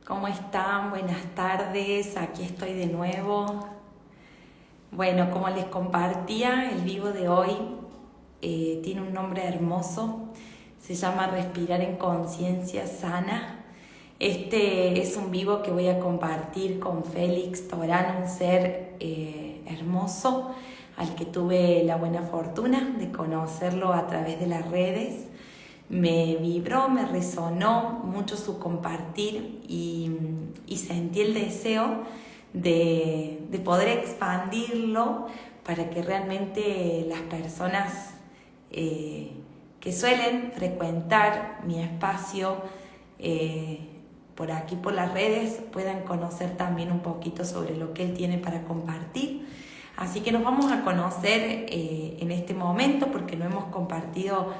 ¿Cómo están? Buenas tardes, aquí estoy de nuevo. Bueno, como les compartía, el vivo de hoy tiene un nombre hermoso, se llama Respirar en Conciencia Sana. Este es un vivo que voy a compartir con Félix Torán, un ser hermoso al que tuve la buena fortuna de conocerlo a través de las redes. Me vibró, me resonó mucho su compartir y sentí el deseo de poder expandirlo para que realmente las personas que suelen frecuentar mi espacio eh, por aquí, por las redes, puedan conocer también un poquito sobre lo que él tiene para compartir. Así que nos vamos a conocer en este momento porque no hemos compartido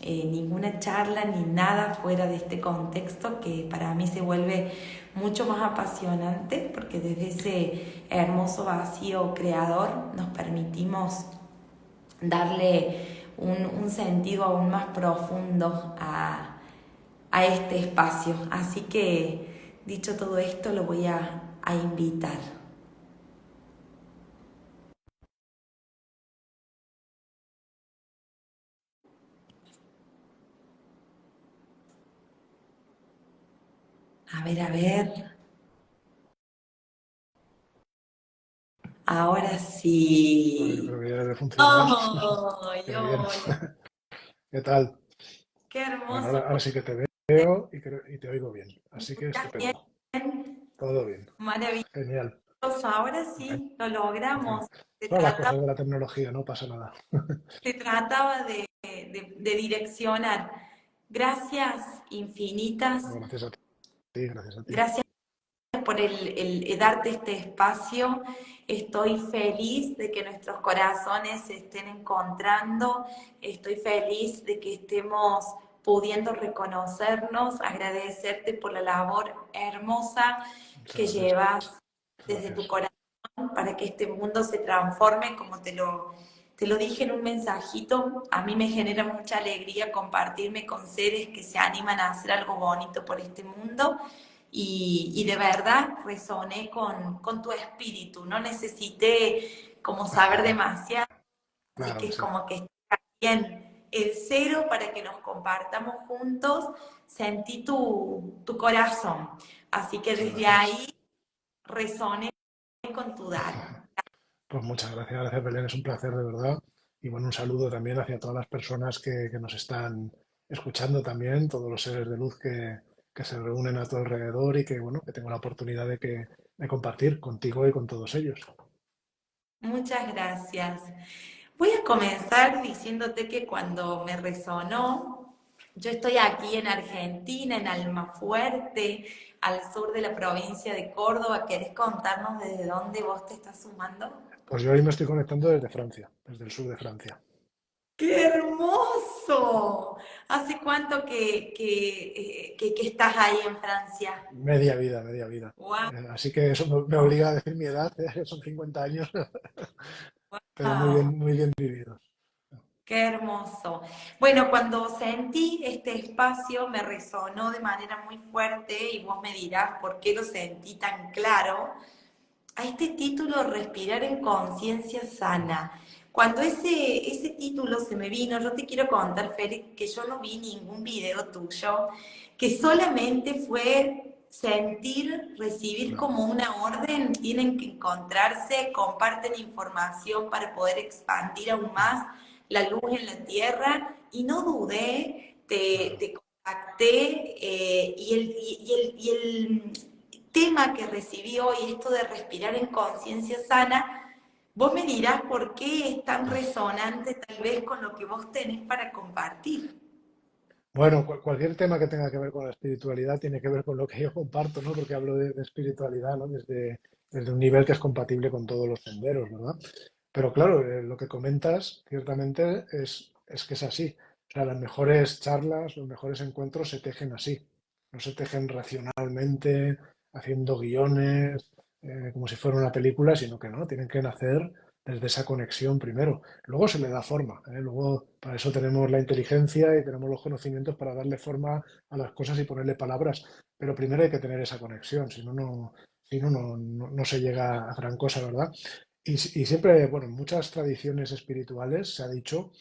ninguna charla ni nada fuera de este contexto que para mí se vuelve mucho más apasionante porque desde ese hermoso vacío creador nos permitimos darle un sentido aún más profundo a este espacio. Así que dicho todo esto lo voy a invitar. A ver, a ver. Ahora Bueno, yo creo sí. que ya debe funcionar, ¡Ay, pero bien. hola! ¿Qué tal? ¡Qué Bueno, hermoso! ahora sí que te veo y te oigo bien, ¿Me así que escuchas bien? estupendo. Todo bien. Maravilloso. Genial. Ahora sí, lo logramos. Se Son las trataba, cosas de la tecnología, no pasa nada. se trataba de direccionar. Gracias infinitas. No, gracias a ti, gracias a ti. Gracias por darte este espacio. Estoy feliz de que nuestros corazones se estén encontrando. Estoy feliz de que estemos pudiendo reconocernos, agradecerte por la labor hermosa Muchas que gracias. llevas desde tu Gracias. corazón para que este mundo se transforme, como te lo dije en un mensajito. A mí me genera mucha alegría compartirme con seres que se animan a hacer algo bonito por este mundo y de verdad resoné con tu espíritu, no necesité como saber demasiado, así Claro que que es sí. como que está bien el cero para que nos compartamos juntos, sentí tu corazón, así que Muchas desde gracias. ahí resoné con tu dar. Pues muchas gracias, gracias Belén, es un placer de verdad. Y bueno, un saludo también hacia todas las personas que nos están escuchando también, todos los seres de luz que se reúnen a tu alrededor y que bueno, que tengo la oportunidad de compartir contigo y con todos ellos. Muchas gracias. Voy a comenzar diciéndote que cuando me resonó, yo estoy aquí en Argentina, en Almafuerte, al sur de la provincia de Córdoba. ¿Querés contarnos desde dónde vos te estás sumando? Pues yo hoy me estoy conectando desde Francia, desde el sur de Francia. ¡Qué hermoso! ¿Hace cuánto que estás ahí en Francia? Media vida, media vida. ¡Wow! Así que eso me obliga a decir mi edad, son 50 años, pero muy bien vividos. Qué hermoso. Bueno, cuando sentí este espacio me resonó de manera muy fuerte y vos me dirás por qué lo sentí tan claro. A este título, Respirar en Conciencia Sana. Cuando ese título se me vino, yo te quiero contar, Félix, que yo no vi ningún video tuyo, que solamente fue sentir, recibir No, como una orden, tienen que encontrarse, comparten información para poder expandir aún más la luz en la tierra, y no dudé, claro. te contacté, y el tema que recibí hoy, esto de respirar en conciencia sana, vos me dirás por qué es tan resonante tal vez con lo que vos tenés para compartir. Bueno, cualquier tema que tenga que ver con la espiritualidad tiene que ver con lo que yo comparto, ¿no? Porque hablo de espiritualidad, ¿no? Desde un nivel que es compatible con todos los senderos, ¿verdad? Pero claro, lo que comentas ciertamente es que es así. O sea, las mejores charlas, los mejores encuentros se tejen así. No se tejen racionalmente, haciendo guiones, como si fuera una película, sino que no, tienen que nacer desde esa conexión primero. Luego se le da forma, ¿eh? Luego para eso tenemos la inteligencia y tenemos los conocimientos para darle forma a las cosas y ponerle palabras, pero primero hay que tener esa conexión, si no se llega a gran cosa, ¿verdad? Y siempre, bueno, en muchas tradiciones espirituales se ha dicho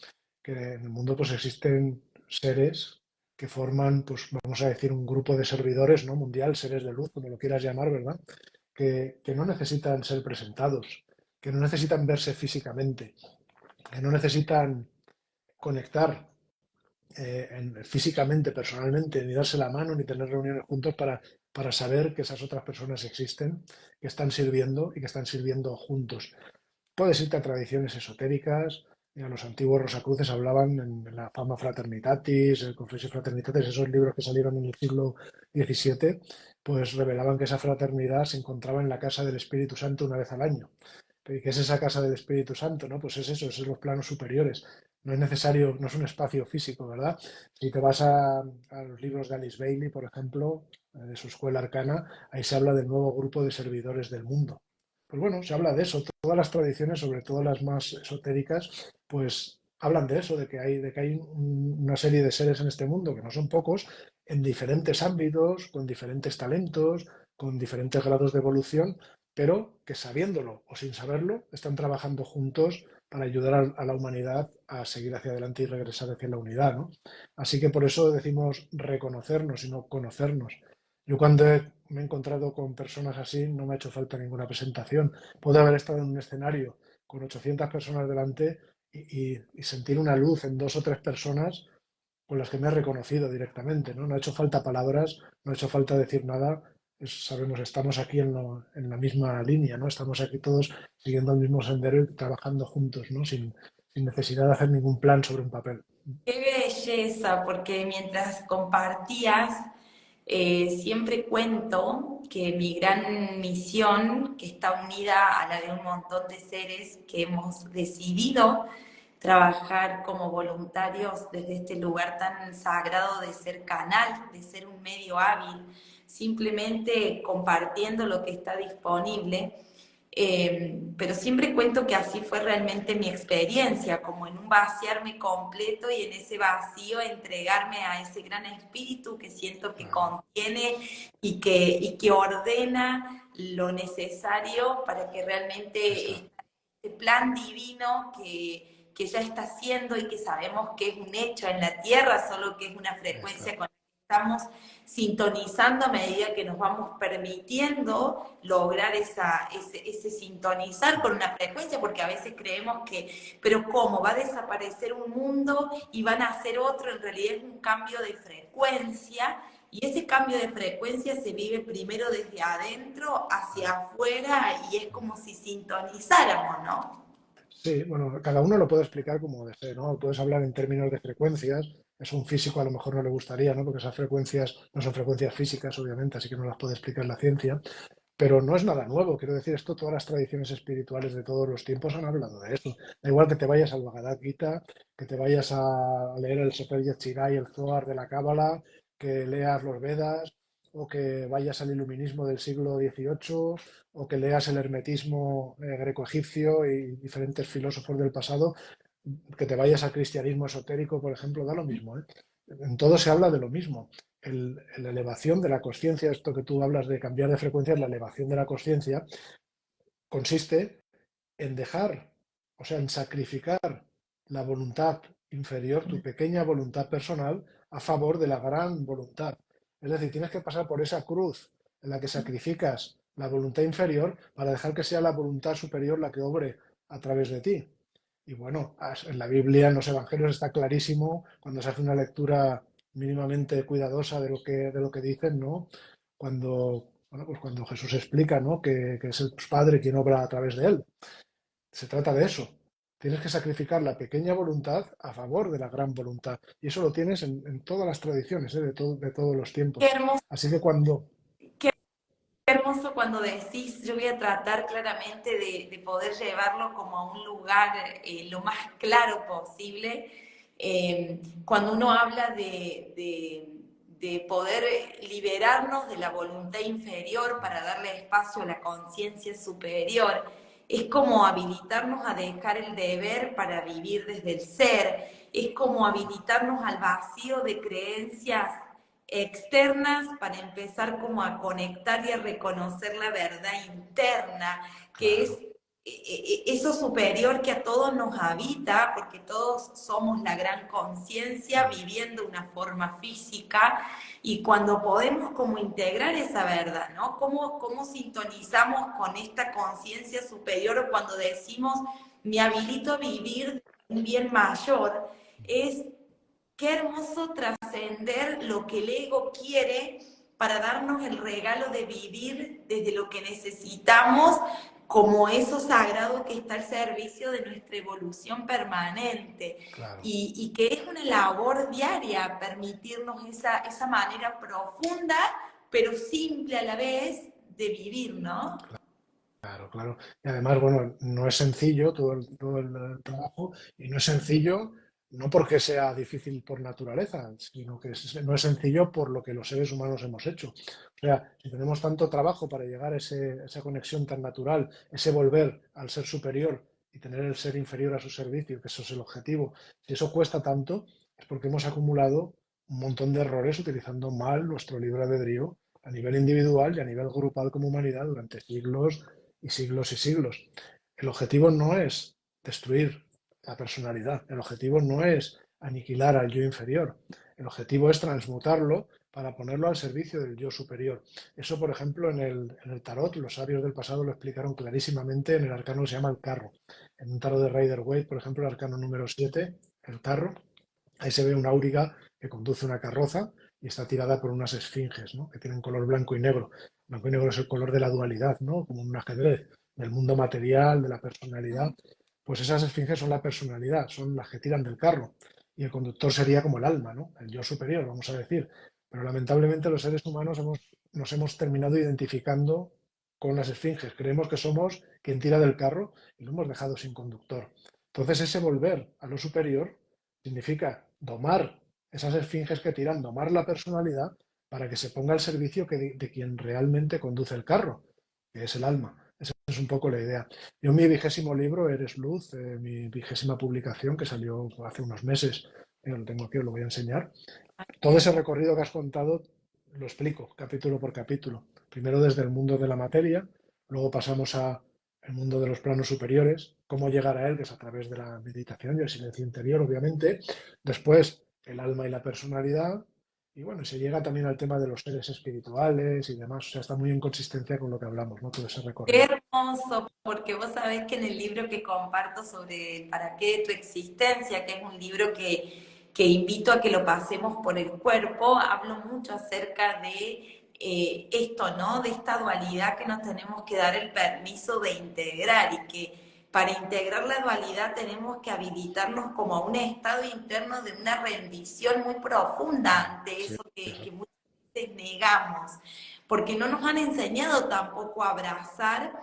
que en el mundo pues existen seres que forman, pues vamos a decir, un grupo de servidores, ¿no? Mundial, seres de luz, como lo quieras llamar, ¿verdad? Que no necesitan ser presentados, que no necesitan verse físicamente, que no necesitan conectar físicamente, personalmente, ni darse la mano, ni tener reuniones juntos para saber que esas otras personas existen, que están sirviendo y que están sirviendo juntos. Puedes irte a tradiciones esotéricas. Mira, los antiguos Rosacruces hablaban en la Fama Fraternitatis, el Confessio Fraternitatis, esos libros que salieron en el siglo XVII, pues revelaban que esa fraternidad se encontraba en la casa del Espíritu Santo una vez al año. ¿Y qué es esa casa del Espíritu Santo? ¿No? Pues es eso, es los planos superiores. No es necesario, no es un espacio físico, ¿verdad? Si te vas a los libros de Alice Bailey, por ejemplo, de su escuela arcana, ahí se habla del nuevo grupo de servidores del mundo. Pues bueno, se habla de eso. Todas las tradiciones, sobre todo las más esotéricas, pues hablan de eso, de que hay una serie de seres en este mundo, que no son pocos, en diferentes ámbitos, con diferentes talentos, con diferentes grados de evolución, pero que sabiéndolo o sin saberlo, están trabajando juntos para ayudar a la humanidad a seguir hacia adelante y regresar hacia la unidad, ¿no? Así que por eso decimos reconocernos y no conocernos. Yo cuando me he encontrado con personas así no me ha hecho falta ninguna presentación. Puedo haber estado en un escenario con 800 personas delante y sentir una luz en dos o tres personas con las que me he reconocido directamente, ¿no? No ha hecho falta palabras, no ha hecho falta decir nada. Sabemos, estamos aquí en la misma línea, ¿no? Estamos aquí todos siguiendo el mismo sendero y trabajando juntos, ¿no? Sin necesidad de hacer ningún plan sobre un papel. Qué belleza, porque mientras compartías, siempre cuento que mi gran misión, que está unida a la de un montón de seres que hemos decidido trabajar como voluntarios desde este lugar tan sagrado de ser canal, de ser un medio hábil, simplemente compartiendo lo que está disponible. Pero siempre cuento que así fue realmente mi experiencia, como en un vaciarme completo y en ese vacío entregarme a ese gran espíritu que siento que Claro, contiene y que ordena lo necesario para que ahí realmente está. este plan divino que ya está haciendo y que sabemos que es un hecho en la Tierra, solo que es una Ahí está. frecuencia con la que estamos sintonizando a medida que nos vamos permitiendo lograr ese sintonizar con una frecuencia, porque a veces creemos que, pero ¿cómo? Va a desaparecer un mundo y van a hacer otro, en realidad es un cambio de frecuencia. Y ese cambio de frecuencia se vive primero desde adentro hacia afuera y es como si sintonizáramos, ¿no? Sí, bueno, cada uno lo puede explicar como desee, ¿no? Puedes hablar en términos de frecuencias. Eso a un físico a lo mejor no le gustaría, ¿no? Porque esas frecuencias no son frecuencias físicas, obviamente, así que no las puede explicar la ciencia. Pero no es nada nuevo, quiero decir, esto todas las tradiciones espirituales de todos los tiempos han hablado de eso. Da igual que te vayas al Bhagavad Gita, que te vayas a leer el Sefer Yetzirah y el Zohar de la Cábala, que leas los Vedas, o que vayas al iluminismo del siglo XVIII, o que leas el hermetismo greco-egipcio y diferentes filósofos del pasado, que te vayas al cristianismo esotérico, por ejemplo, da lo mismo, ¿eh? En todo se habla de lo mismo. La elevación de la conciencia, esto que tú hablas de cambiar de frecuencia, la elevación de la conciencia, consiste en dejar, o sea, en sacrificar la voluntad inferior, tu pequeña voluntad personal, a favor de la gran voluntad. Es decir, tienes que pasar por esa cruz en la que sacrificas la voluntad inferior para dejar que sea la voluntad superior la que obre a través de ti. Y bueno, en la Biblia, en los Evangelios está clarísimo cuando se hace una lectura mínimamente cuidadosa de lo que dicen, ¿no? Pues cuando Jesús explica, ¿no? que es el Padre quien obra a través de él. Se trata de eso. Tienes que sacrificar la pequeña voluntad a favor de la gran voluntad. Y eso lo tienes en todas las tradiciones, ¿eh? De todos los Qué tiempos. hermoso, Así que cuando... qué hermoso cuando decís, yo voy a tratar claramente de poder llevarlo como a un lugar lo más claro posible. Cuando uno habla de poder liberarnos de la voluntad inferior para darle espacio a la conciencia superior, es como habilitarnos a dejar el deber para vivir desde el ser, es como habilitarnos al vacío de creencias externas para empezar como a conectar y a reconocer la verdad interna, que es Claro, eso superior que a todos nos habita, porque todos somos la gran conciencia mm, viviendo una forma física, y cuando podemos como integrar esa verdad, ¿no? ¿Cómo sintonizamos con esta conciencia superior cuando decimos, me habilito a vivir un bien mayor? Es qué hermoso trascender lo que el ego quiere para darnos el regalo de vivir desde lo que necesitamos como eso sagrado que está al servicio de nuestra evolución permanente claro. y que es una labor diaria permitirnos esa manera profunda pero simple a la vez de vivir, ¿no? Claro, claro. Y además, bueno, no es sencillo todo el trabajo y no es sencillo no porque sea difícil por naturaleza, sino que no es sencillo por lo que los seres humanos hemos hecho. O sea, si tenemos tanto trabajo para llegar a esa conexión tan natural, ese volver al ser superior y tener el ser inferior a su servicio, que eso es el objetivo, si eso cuesta tanto, es porque hemos acumulado un montón de errores utilizando mal nuestro libre albedrío a nivel individual y a nivel grupal como humanidad durante siglos y siglos y siglos. El objetivo no es destruir la personalidad, el objetivo no es aniquilar al yo inferior, el objetivo es transmutarlo para ponerlo al servicio del yo superior. Eso, por ejemplo, en el tarot, los sabios del pasado lo explicaron clarísimamente en el arcano que se llama el carro. En un tarot de Rider-Waite, por ejemplo, el arcano número 7, el carro, ahí se ve una auriga que conduce una carroza y está tirada por unas esfinges, ¿no? Que tienen color blanco y negro. Blanco y negro es el color de la dualidad, ¿no? Como un ajedrez, del mundo material, de la personalidad. Pues esas esfinges son la personalidad, son las que tiran del carro. Y el conductor sería como el alma, ¿no? El yo superior, vamos a decir. Pero lamentablemente los seres humanos nos hemos terminado identificando con las esfinges. Creemos que somos quien tira del carro y lo hemos dejado sin conductor. Entonces ese volver a lo superior significa domar esas esfinges que tiran, domar la personalidad para que se ponga al servicio de quien realmente conduce el carro, que es el alma. Esa es un poco la idea. Yo en mi 20º libro, Eres Luz, mi 20ª publicación que salió hace unos meses, yo lo tengo aquí, os lo voy a enseñar. Todo ese Bien. recorrido que has contado lo explico capítulo por capítulo. Primero desde el mundo de la materia, luego pasamos a el mundo de los planos superiores, cómo llegar a él, que es a través de la meditación y el silencio interior, obviamente. Después el alma y la personalidad. Y bueno, se llega también al tema de los seres espirituales y demás. O sea, está muy en consistencia con lo que hablamos, ¿no? Todo ese Qué recorrido. hermoso, porque vos sabés que en el libro que comparto sobre el para qué de tu existencia, que es un libro que invito a que lo pasemos por el cuerpo, hablo mucho acerca de esto, ¿no? De esta dualidad que nos tenemos que dar el permiso de integrar y que para integrar la dualidad tenemos que habilitarnos como a un estado interno de una rendición muy profunda ante Sí, eso eso. que muchas veces negamos porque no nos han enseñado tampoco a abrazar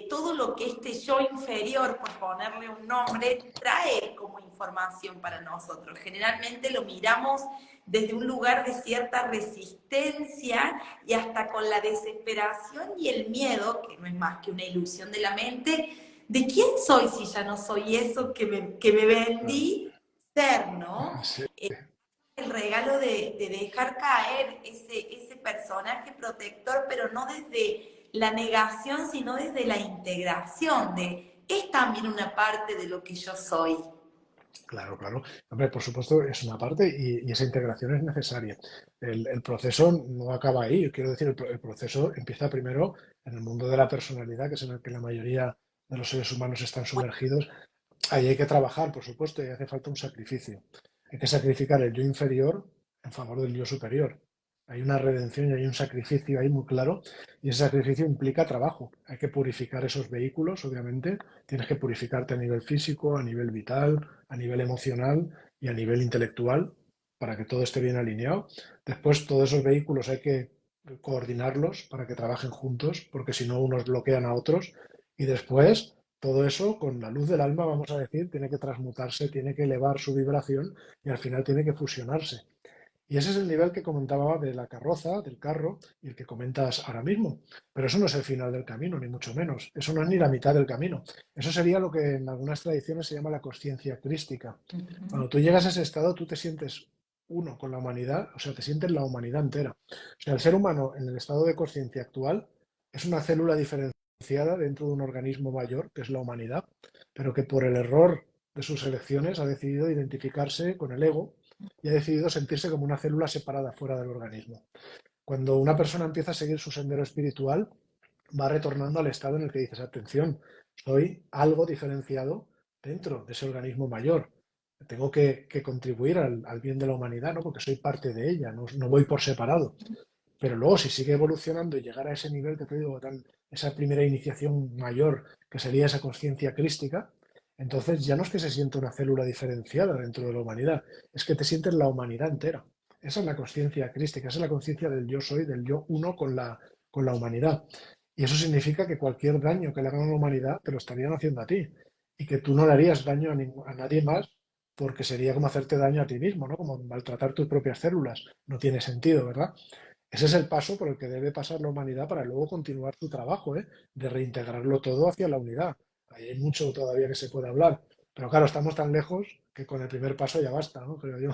todo lo que este yo inferior, por ponerle un nombre, trae como información para nosotros. Generalmente lo miramos desde un lugar de cierta resistencia y hasta con la desesperación y el miedo, que no es más que una ilusión de la mente, de quién soy si ya no soy eso que me Claro. vendí ser, ¿no? Sí, El regalo de dejar caer ese personaje protector, pero no desde la negación, sino desde la integración, de es también una parte de lo que yo soy. claro, claro. Hombre, por supuesto, es una parte y esa integración es necesaria. El proceso no acaba ahí. Yo quiero decir, el proceso empieza primero en el mundo de la personalidad, que es en el que la mayoría de los seres humanos están sumergidos. Ahí hay que trabajar, por supuesto, y hace falta un sacrificio. Hay que sacrificar el yo inferior en favor del yo superior. Hay una redención y hay un sacrificio ahí muy claro, y ese sacrificio implica trabajo. Hay que purificar esos vehículos, obviamente. Tienes que purificarte a nivel físico, a nivel vital, a nivel emocional y a nivel intelectual para que todo esté bien alineado. Después, todos esos vehículos hay que coordinarlos para que trabajen juntos, porque si no, unos bloquean a otros. Y después, todo eso, con la luz del alma, vamos a decir, tiene que transmutarse, tiene que elevar su vibración y al final tiene que fusionarse. Y ese es el nivel que comentaba de la carroza, del carro, y el que comentas ahora mismo. Pero eso no es el final del camino, ni mucho menos. Eso no es ni la mitad del camino. Eso sería lo que en algunas tradiciones se llama la consciencia crística. Ujú. Cuando tú llegas a ese estado, tú te sientes uno con la humanidad, o sea, te sientes la humanidad entera. O sea, el ser humano en el estado de conciencia actual es una célula diferenciada dentro de un organismo mayor, que es la humanidad, pero que por el error de sus elecciones ha decidido identificarse con el ego y ha decidido sentirse como una célula separada fuera del organismo. Cuando una persona empieza a seguir su sendero espiritual, va retornando al estado en el que dices, atención, soy algo diferenciado dentro de ese organismo mayor. Tengo que contribuir al bien de la humanidad, ¿no? Porque soy parte de ella, no voy por separado. Pero luego, si sigue evolucionando y llegar a ese nivel que te digo, esa primera iniciación mayor, que sería esa conciencia crística, entonces ya no es que se sienta una célula diferenciada dentro de la humanidad, es que te sientes la humanidad entera. Esa es la conciencia crística, esa es la conciencia del yo soy, del yo uno con la humanidad. Y eso significa que cualquier daño que le hagan a la humanidad te lo estarían haciendo a ti. Y que tú no le harías daño a nadie más porque sería como hacerte daño a ti mismo, ¿no? Como maltratar tus propias células. No tiene sentido, ¿verdad? Ese es el paso por el que debe pasar la humanidad para luego continuar su trabajo, ¿eh? De reintegrarlo todo hacia la unidad. Ahí hay mucho todavía que se puede hablar. Pero claro, estamos tan lejos que con el primer paso ya basta, ¿no? Creo yo.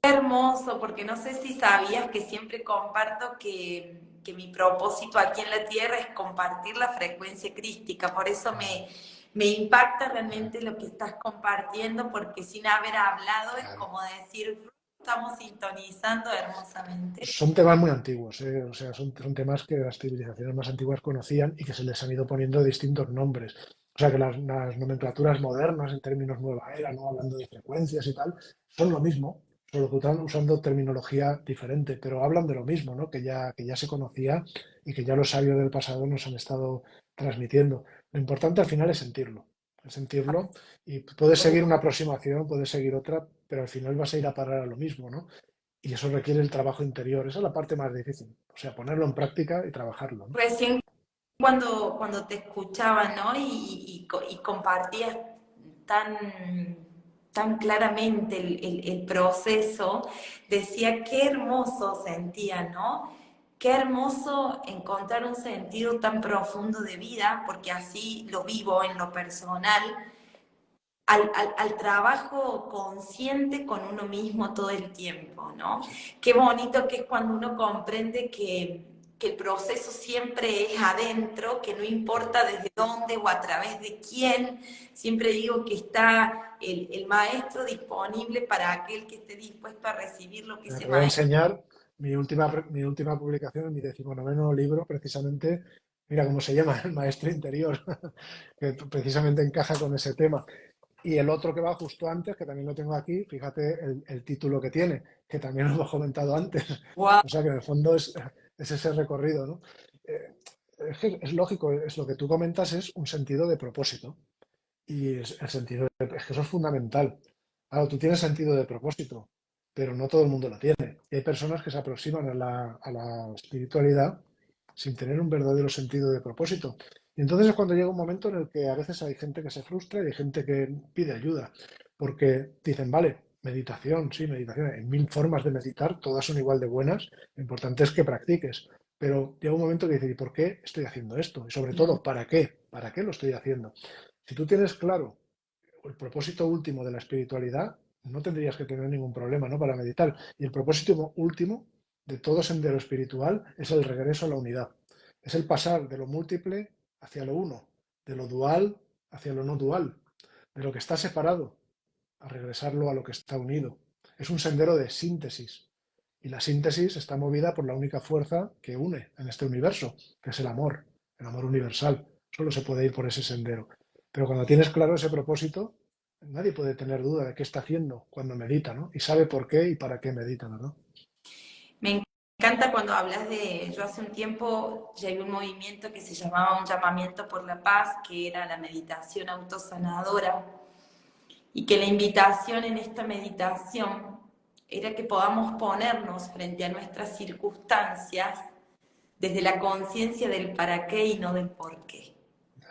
Hermoso, porque no sé si sabías que siempre comparto que mi propósito aquí en la Tierra es compartir la frecuencia crística. Por eso Claro, me impacta claro, realmente lo que estás compartiendo, porque sin haber hablado es claro. como decir, estamos sintonizando hermosamente. Son temas muy antiguos, ¿eh? O sea, son temas que las civilizaciones más antiguas conocían y que se les han ido poniendo distintos nombres. O sea, que las nomenclaturas modernas en términos nueva era, ¿no? Hablando de frecuencias y tal, son lo mismo, solo que están usando terminología diferente, pero hablan de lo mismo, ¿no? Que ya se conocía y que ya los sabios del pasado nos han estado transmitiendo. Lo importante al final es sentirlo y puedes seguir una aproximación, puedes seguir otra, pero al final vas a ir a parar a lo mismo, ¿no? Y eso requiere el trabajo interior. Esa es la parte más difícil. O sea, ponerlo en práctica y trabajarlo, ¿no? Recién cuando te escuchaba, ¿no? Y compartías tan claramente el proceso, decía qué hermoso sentía, ¿no? Qué hermoso encontrar un sentido tan profundo de vida, porque así lo vivo en lo personal, al trabajo consciente con uno mismo todo el tiempo, ¿no? Sí, Qué bonito que es cuando uno comprende que el proceso siempre es adentro, que no claro. importa desde dónde o a través de quién, siempre digo que está el maestro disponible para aquel que esté dispuesto a recibir lo que Mira, ese te voy a maestro. enseñar mi última publicación, mi 19º libro, precisamente, mira cómo se llama, El Maestro Interior, que precisamente encaja con ese tema. Y el otro que va justo antes, que también lo tengo aquí, fíjate el título que tiene, que también lo hemos comentado antes. Wow. O sea que en el fondo es ese recorrido, ¿no? Eh, es lógico, es lo que tú comentas, es un sentido de propósito. Y el sentido es que eso es fundamental. Claro, tú tienes sentido de propósito, pero no todo el mundo lo tiene. Y hay personas que se aproximan a la espiritualidad sin tener un verdadero sentido de propósito. Y entonces es cuando llega un momento en el que a veces hay gente que se frustra y hay gente que pide ayuda, porque dicen, vale, meditación, sí, meditación, hay mil formas de meditar, todas son igual de buenas, lo importante es que practiques. Pero llega un momento que dices, ¿y por qué estoy haciendo esto? Y sobre todo, ¿para qué? ¿Para qué lo estoy haciendo? Si tú tienes claro el propósito último de la espiritualidad, no tendrías que tener ningún problema, ¿no? Para meditar. Y el propósito último de todo sendero espiritual es el regreso a la unidad. Es el pasar de lo múltiple hacia lo uno, de lo dual hacia lo no dual, de lo que está separado a regresarlo a lo que está unido. Es un sendero de síntesis. Y la síntesis está movida por la única fuerza que une en este universo, que es el amor universal. Solo se puede ir por ese sendero. Pero cuando tienes claro ese propósito, nadie puede tener duda de qué está haciendo cuando medita, ¿no? Y sabe por qué y para qué medita, ¿no? Me encanta cuando hablas yo hace un tiempo llevé un movimiento que se llamaba Un llamamiento por la paz, que era la meditación autosanadora, y que la invitación en esta meditación era que podamos ponernos frente a nuestras circunstancias desde la conciencia del para qué y no del por qué,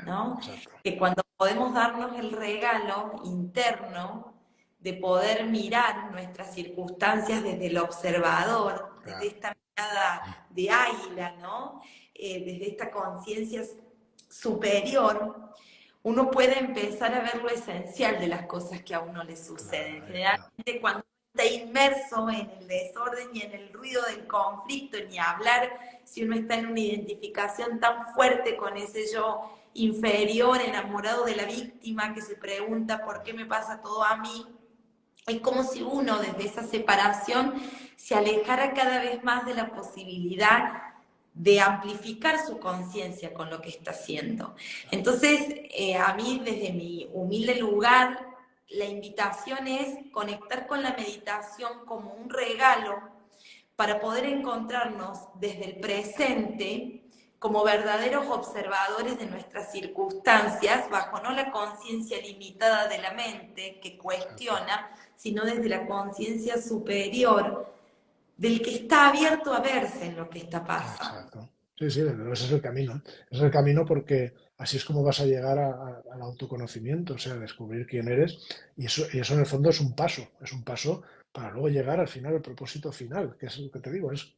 ¿no? Exacto. Que cuando podemos darnos el regalo interno de poder mirar nuestras circunstancias desde el observador, desde esta mirada de águila, ¿no? Desde esta conciencia superior, uno puede empezar a ver lo esencial de las cosas que a uno le suceden. Generalmente cuando uno está inmerso en el desorden y en el ruido del conflicto, ni hablar si uno está en una identificación tan fuerte con ese yo inferior, enamorado de la víctima, que se pregunta por qué me pasa todo a mí, es como si uno desde esa separación se alejara cada vez más de la posibilidad de amplificar su conciencia con lo que está haciendo. Entonces, a mí desde mi humilde lugar, la invitación es conectar con la meditación como un regalo para poder encontrarnos desde el presente como verdaderos observadores de nuestras circunstancias, bajo no la conciencia limitada de la mente que cuestiona, sino desde la conciencia superior del que está abierto a verse en lo que está pasando. Exacto. Sí, sí, desde luego ese es el camino. Ese es el camino porque así es como vas a llegar al autoconocimiento, o sea, a descubrir quién eres. Y eso en el fondo es un paso para luego llegar al final, al propósito final, que es lo que te digo, es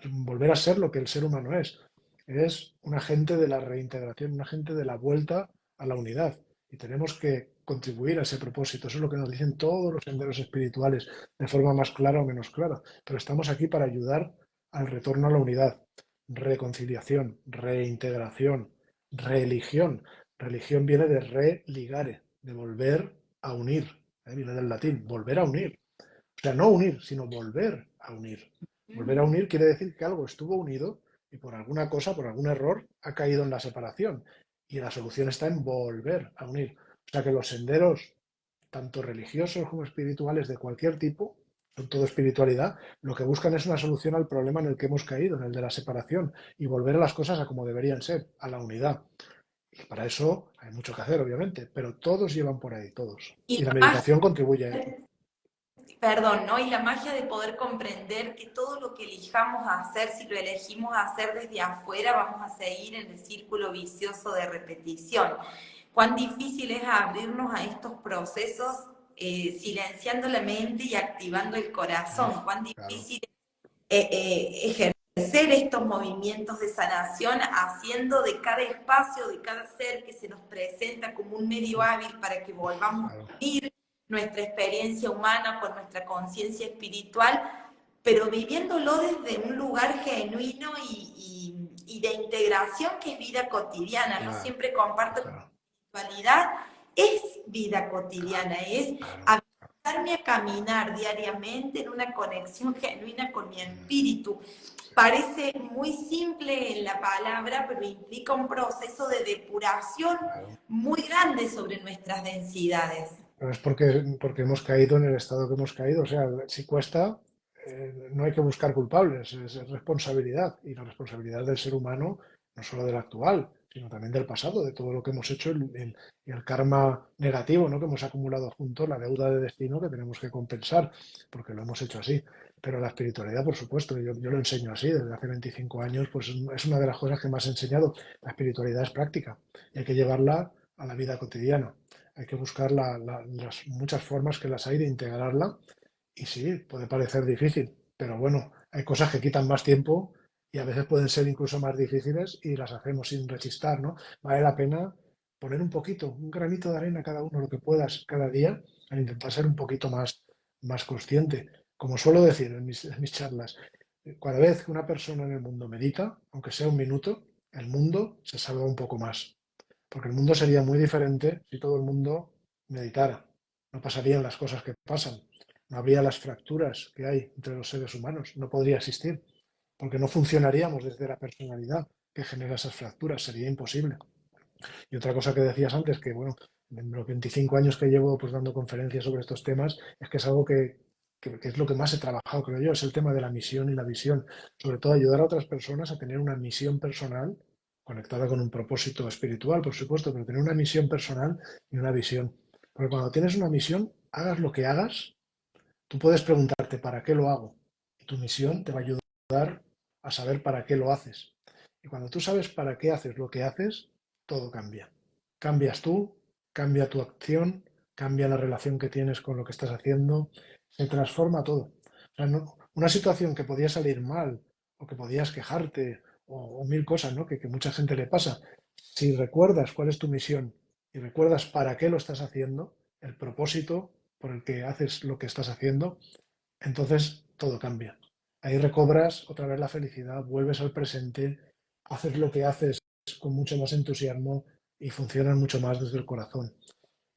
volver a ser lo que el ser humano es. Es un agente de la reintegración, un agente de la vuelta a la unidad. Y tenemos que contribuir a ese propósito. Eso es lo que nos dicen todos los senderos espirituales, de forma más clara o menos clara. Pero estamos aquí para ayudar al retorno a la unidad, reconciliación, reintegración, religión. Religión viene de religare, de volver a unir, viene del latín, volver a unir. O sea, no unir, sino volver a unir. Volver a unir quiere decir que algo estuvo unido y por alguna cosa, por algún error, ha caído en la separación. Y la solución está en volver a unir. O sea que los senderos, tanto religiosos como espirituales de cualquier tipo, son todo espiritualidad, lo que buscan es una solución al problema en el que hemos caído, en el de la separación, y volver a las cosas a como deberían ser, a la unidad. Y para eso hay mucho que hacer, obviamente, pero todos llevan por ahí, todos. Y Y la la meditación contribuye a ello. perdón, ¿no? Y la magia de poder comprender que todo lo que elijamos hacer, si lo elegimos hacer desde afuera, vamos a seguir en el círculo vicioso de repetición. Cuán difícil es abrirnos a estos procesos silenciando la mente y activando el corazón. Cuán Claro. difícil ejercer estos movimientos de sanación haciendo de cada espacio, de cada ser que se nos presenta como un medio hábil para que volvamos a unir nuestra experiencia humana con nuestra conciencia espiritual, pero viviéndolo desde un lugar genuino y de integración que es vida cotidiana. No siempre comparto que la espiritualidad es vida cotidiana, es ayudarme a caminar diariamente en una conexión genuina con mi espíritu. Parece muy simple en la palabra, pero implica un proceso de depuración muy grande sobre nuestras densidades. Pero es porque hemos caído en el estado que hemos caído. O sea, si cuesta, no hay que buscar culpables, es responsabilidad. Y la responsabilidad del ser humano, no solo del actual, sino también del pasado, de todo lo que hemos hecho y el karma negativo, ¿no? Que hemos acumulado juntos, la deuda de destino que tenemos que compensar, porque lo hemos hecho así. Pero la espiritualidad, por supuesto, yo lo enseño así desde hace 25 años, pues es una de las cosas que más he enseñado. La espiritualidad es práctica y hay que llevarla a la vida cotidiana. Hay que buscar las muchas formas que las hay de integrarla y sí, puede parecer difícil, pero bueno, hay cosas que quitan más tiempo y a veces pueden ser incluso más difíciles y las hacemos sin rechistar, ¿no? Vale la pena poner un poquito, un granito de arena cada uno, lo que puedas cada día, a intentar ser un poquito más consciente. Como suelo decir en mis charlas, cada vez que una persona en el mundo medita, aunque sea un minuto, el mundo se salva un poco más. Porque el mundo sería muy diferente si todo el mundo meditara. No pasarían las cosas que pasan. No habría las fracturas que hay entre los seres humanos. No podría existir. Porque no funcionaríamos desde la personalidad que genera esas fracturas. Sería imposible. Y otra cosa que decías antes, que bueno, en los 25 años que llevo pues dando conferencias sobre estos temas, es que es algo que es lo que más he trabajado, creo yo, es el tema de la misión y la visión. Sobre todo ayudar a otras personas a tener una misión personal conectada con un propósito espiritual, por supuesto, pero tener una misión personal y una visión. Porque cuando tienes una misión, hagas lo que hagas, tú puedes preguntarte ¿para qué lo hago? Y tu misión te va a ayudar a saber para qué lo haces. Y cuando tú sabes para qué haces lo que haces, todo cambia. Cambias tú, cambia tu acción, cambia la relación que tienes con lo que estás haciendo, se transforma todo. O sea, una situación que podía salir mal o que podías quejarte o mil cosas, ¿no? Que mucha gente le pasa. Si recuerdas cuál es tu misión y recuerdas para qué lo estás haciendo, el propósito por el que haces lo que estás haciendo, entonces todo cambia. Ahí recobras otra vez la felicidad, vuelves al presente, haces lo que haces con mucho más entusiasmo y funciona mucho más desde el corazón.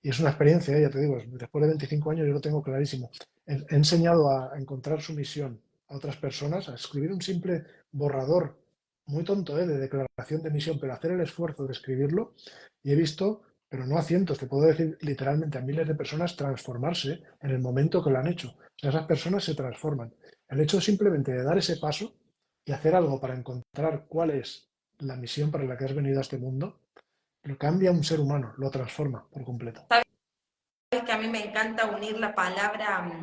Y es una experiencia, ya te digo, después de 25 años yo lo tengo clarísimo. He enseñado a encontrar su misión a otras personas, a escribir un simple borrador, muy tonto, de declaración de misión, pero hacer el esfuerzo de escribirlo y he visto, pero no a cientos, te puedo decir literalmente a miles de personas transformarse en el momento que lo han hecho. O sea, esas personas se transforman. El hecho simplemente de dar ese paso y hacer algo para encontrar cuál es la misión para la que has venido a este mundo, lo cambia a un ser humano, lo transforma por completo. Es que a mí me encanta unir la palabra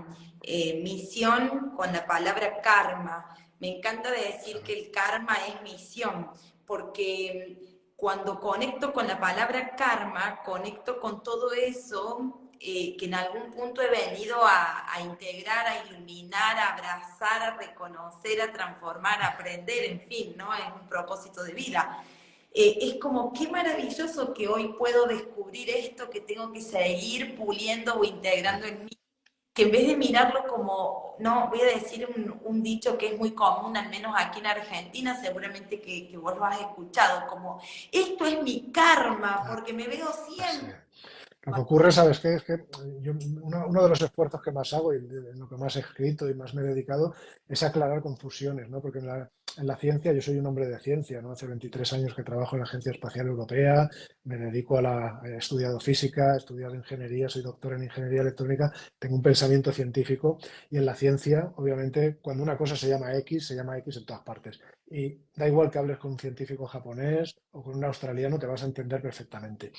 misión con la palabra karma. Me encanta decir que el karma es misión, porque cuando conecto con la palabra karma, conecto con todo eso que en algún punto he venido a integrar, a iluminar, a abrazar, a reconocer, a transformar, a aprender, en fin, ¿no? Es un propósito de vida. Es como qué maravilloso que hoy puedo descubrir esto que tengo que seguir puliendo o integrando en mí, que en vez de mirarlo como, no, voy a decir un dicho que es muy común, al menos aquí en Argentina, seguramente que vos lo has escuchado, como, esto es mi karma, Ah, porque me veo sí. siempre. Lo que ocurre, ¿sabes qué? Es que uno de los esfuerzos que más hago y en lo que más he escrito y más me he dedicado es aclarar confusiones, ¿no? Porque en la ciencia, yo soy un hombre de ciencia, ¿no? Hace 23 años que trabajo en la Agencia Espacial Europea, me dedico he estudiado física, he estudiado ingeniería, soy doctor en ingeniería electrónica, tengo un pensamiento científico y en la ciencia, obviamente, cuando una cosa se llama X en todas partes. Y da igual que hables con un científico japonés o con un australiano, te vas a entender perfectamente.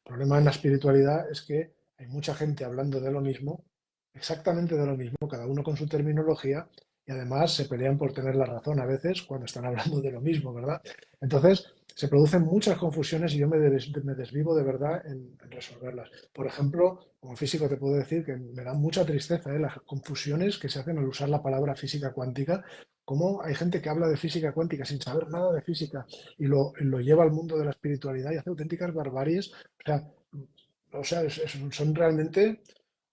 El problema en la espiritualidad es que hay mucha gente hablando de lo mismo, exactamente de lo mismo, cada uno con su terminología, y además se pelean por tener la razón a veces cuando están hablando de lo mismo, ¿verdad? Entonces, se producen muchas confusiones y yo me desvivo de verdad en resolverlas. Por ejemplo, como físico te puedo decir que me da mucha tristeza, las confusiones que se hacen al usar la palabra física cuántica, como hay gente que habla de física cuántica sin saber nada de física y lo lleva al mundo de la espiritualidad y hace auténticas barbaries. Son realmente,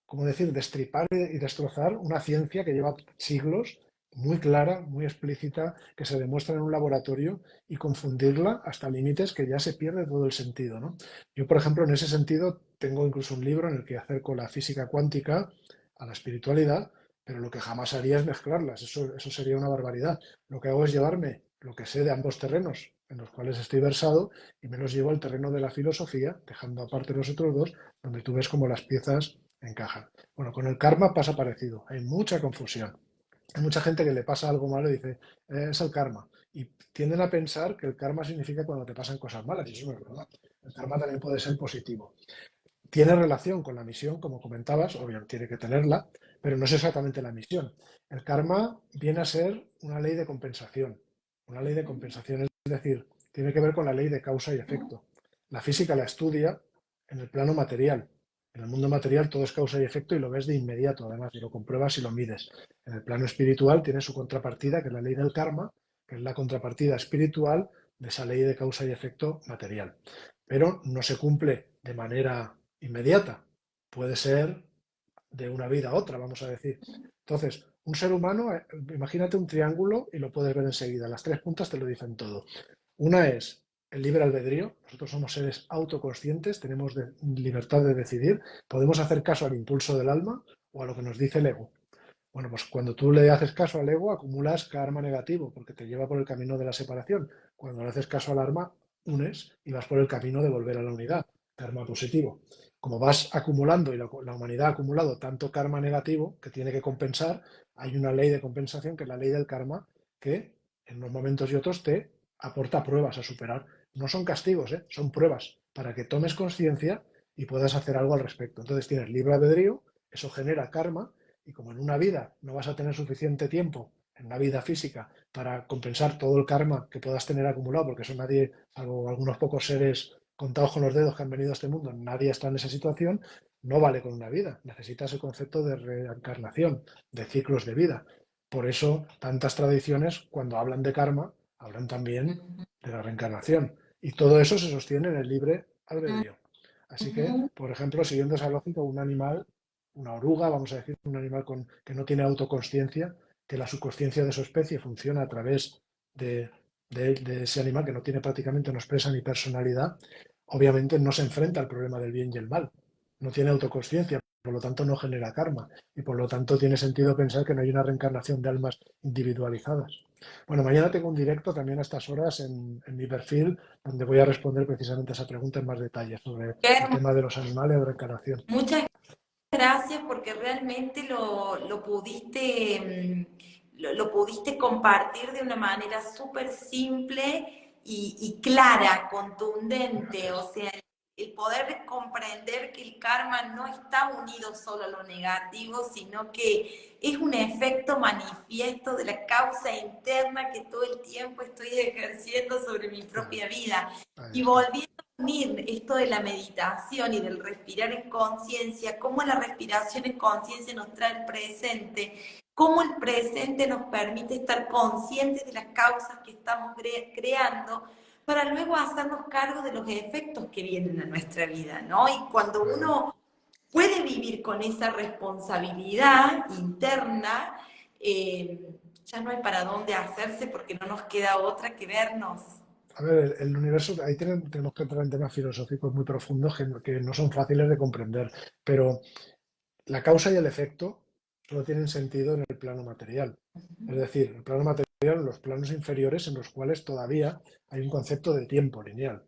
como decir, destripar y destrozar una ciencia que lleva siglos, muy clara, muy explícita, que se demuestra en un laboratorio y confundirla hasta límites que ya se pierde todo el sentido, ¿no? Yo, por ejemplo, en ese sentido, tengo incluso un libro en el que acerco la física cuántica a la espiritualidad, pero lo que jamás haría es mezclarlas, eso sería una barbaridad. Lo que hago es llevarme lo que sé de ambos terrenos en los cuales estoy versado y me los llevo al terreno de la filosofía, dejando aparte los otros dos, donde tú ves cómo las piezas encajan. Bueno, con el karma pasa parecido, hay mucha confusión. Hay mucha gente que le pasa algo malo y dice, es el karma. Y tienden a pensar que el karma significa cuando te pasan cosas malas, y eso no es verdad. El karma también puede ser positivo. Tiene relación con la misión, como comentabas, obviamente tiene que tenerla, pero no es exactamente la misión. El karma viene a ser una ley de compensación. Una ley de compensación, es decir, tiene que ver con la ley de causa y efecto. La física la estudia en el plano material. En el mundo material todo es causa y efecto y lo ves de inmediato, además, y lo compruebas y lo mides. En el plano espiritual tiene su contrapartida, que es la ley del karma, que es la contrapartida espiritual de esa ley de causa y efecto material. Pero no se cumple de manera inmediata. Puede ser de una vida a otra, vamos a decir. Entonces, un ser humano, imagínate un triángulo y lo puedes ver enseguida. Las tres puntas te lo dicen todo. Una es el libre albedrío. Nosotros somos seres autoconscientes, tenemos libertad de decidir. Podemos hacer caso al impulso del alma o a lo que nos dice el ego. Bueno, pues cuando tú le haces caso al ego, acumulas karma negativo, porque te lleva por el camino de la separación. Cuando le haces caso al alma, unes y vas por el camino de volver a la unidad, karma positivo. Como vas acumulando y la humanidad ha acumulado tanto karma negativo que tiene que compensar, hay una ley de compensación que es la ley del karma que en unos momentos y otros te aporta pruebas a superar. No son castigos, son pruebas para que tomes conciencia y puedas hacer algo al respecto. Entonces tienes libre albedrío, eso genera karma y como en una vida no vas a tener suficiente tiempo en la vida física para compensar todo el karma que puedas tener acumulado, porque eso nadie, salvo algunos pocos seres contados con los dedos que han venido a este mundo, nadie está en esa situación, no vale con una vida. Necesitas el concepto de reencarnación, de ciclos de vida. Por eso, tantas tradiciones, cuando hablan de karma, hablan también Ujú, de la reencarnación. Y todo eso se sostiene en el libre albedrío. Así que, ujú. por ejemplo, siguiendo esa lógica, un animal, una oruga, vamos a decir, un animal que no tiene autoconsciencia, que la subconsciencia de su especie funciona a través de, de ese animal que no tiene prácticamente, no expresa ni personalidad, obviamente no se enfrenta al problema del bien y el mal, no tiene autoconsciencia, por lo tanto no genera karma y por lo tanto tiene sentido pensar que no hay una reencarnación de almas individualizadas. Bueno, mañana tengo un directo también a estas horas en mi perfil donde voy a responder precisamente a esa pregunta en más detalle sobre Qué el tema de los animales de reencarnación. Muchas gracias porque realmente lo pudiste, lo pudiste compartir de una manera súper simple y clara, contundente. O Gracias. sea, el poder comprender que el karma no está unido solo a lo negativo, sino que es un efecto manifiesto de la causa interna que todo el tiempo estoy ejerciendo sobre mi Ah, propia vida. ahí Y está. volviendo unir esto de la meditación y del respirar en conciencia, cómo la respiración en conciencia nos trae el presente, cómo el presente nos permite estar conscientes de las causas que estamos creando para luego hacernos cargo de los efectos que vienen a nuestra vida, ¿no? Y cuando Claro. uno puede vivir con esa responsabilidad interna, ya no hay para dónde hacerse porque no nos queda otra que vernos. A ver, el universo, ahí tenemos que entrar en temas filosóficos muy profundos que no son fáciles de comprender, pero la causa y el efecto solo tienen sentido en el plano material. Es decir, el plano material, los planos inferiores en los cuales todavía hay un concepto de tiempo lineal.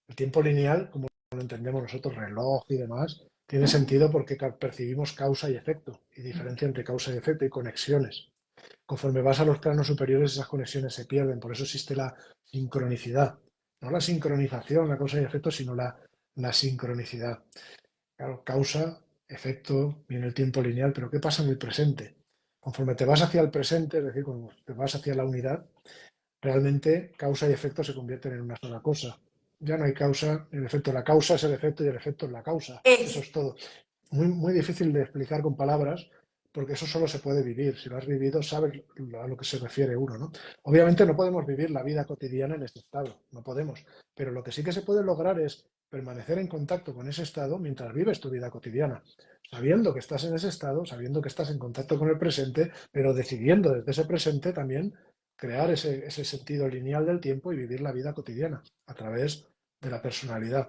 El tiempo lineal, como lo entendemos nosotros, reloj y demás, tiene sentido porque percibimos causa y efecto, y diferencia entre causa y efecto y conexiones. Conforme vas a los planos superiores, esas conexiones se pierden, por eso existe la sincronicidad. No la sincronización, la causa y efecto, sino la sincronicidad. Claro, causa, efecto, viene el tiempo lineal, pero ¿qué pasa en el presente? Conforme te vas hacia el presente, es decir, cuando te vas hacia la unidad, realmente causa y efecto se convierten en una sola cosa. Ya no hay causa, el efecto, la causa es el efecto y el efecto es la causa. Eso Es es todo. Muy, muy difícil de explicar con palabras, porque eso solo se puede vivir. Si lo has vivido, sabes a lo que se refiere uno, ¿no? Obviamente no podemos vivir la vida cotidiana en este estado, no podemos. Pero lo que sí que se puede lograr es permanecer en contacto con ese estado mientras vives tu vida cotidiana, sabiendo que estás en ese estado, sabiendo que estás en contacto con el presente, pero decidiendo desde ese presente también crear ese sentido lineal del tiempo y vivir la vida cotidiana a través de la personalidad.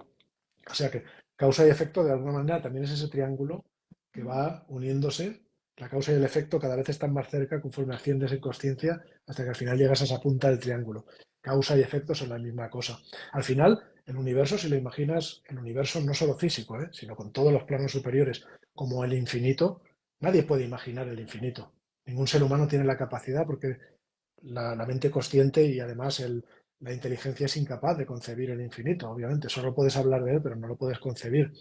O sea que causa y efecto de alguna manera también es ese triángulo que va uniéndose. La causa y el efecto cada vez están más cerca conforme asciendes en conciencia hasta que al final llegas a esa punta del triángulo. Causa y efecto son la misma cosa. Al final, el universo, si lo imaginas, el universo no solo físico, sino con todos los planos superiores, como el infinito, nadie puede imaginar el infinito. Ningún ser humano tiene la capacidad porque la mente consciente y además la inteligencia es incapaz de concebir el infinito, obviamente. Solo puedes hablar de él, pero no lo puedes concebir.